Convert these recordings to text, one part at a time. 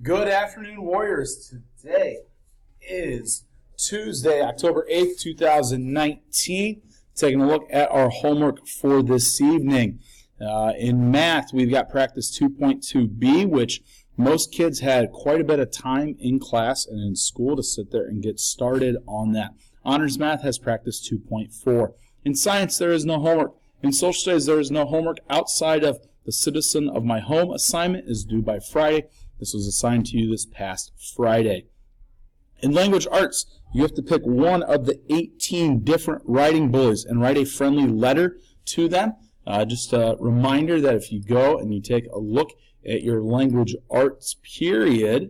Good afternoon, Warriors. Today is Tuesday, October 8th, 2019. Taking a look at our homework for this evening. In math, we've got practice 2.2b, which most kids had quite a bit of time in class and in school to sit there and get started on that. Honors Math has practice 2.4. In science, there is no homework. In social studies, there is no homework outside of the Citizen of My Home assignment is due by Friday. This was assigned to you this past Friday. In language arts, you have to pick one of the 18 different writing bullies and write a friendly letter to them. Just a reminder that if you go and you take a look at your language arts period,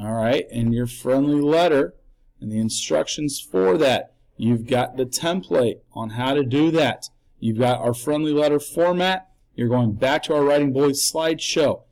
all right, and your friendly letter and the instructions for that, you've got the template on how to do that. You've got our friendly letter format. You're going back to our Writing Bullies slideshow.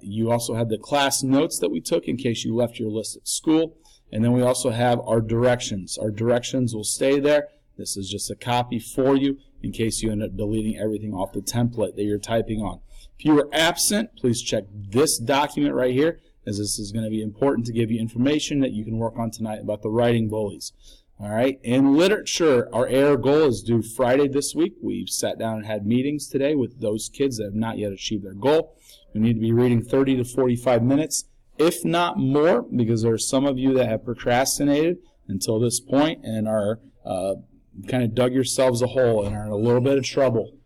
You also have the class notes that we took in case you left your list at school. And then we also have our directions. Our directions will stay there. This is just a copy for you in case you end up deleting everything off the template that you're typing on. If you were absent, please check this document right here, as this is going to be important to give you information that you can work on tonight about the Writing Bullies. All right, in literature, our AIR goal is due Friday this week. We've sat down and had meetings today with those kids that have not yet achieved their goal. We need to be reading 30 to 45 minutes, if not more, because there are some of you that have procrastinated until this point and are kind of dug yourselves a hole and are in a little bit of trouble.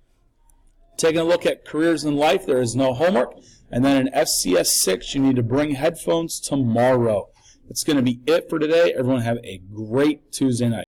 Taking a look at careers in life, there is no homework. And then in FCS 6, you need to bring headphones tomorrow. That's going to be it for today. Everyone have a great Tuesday night.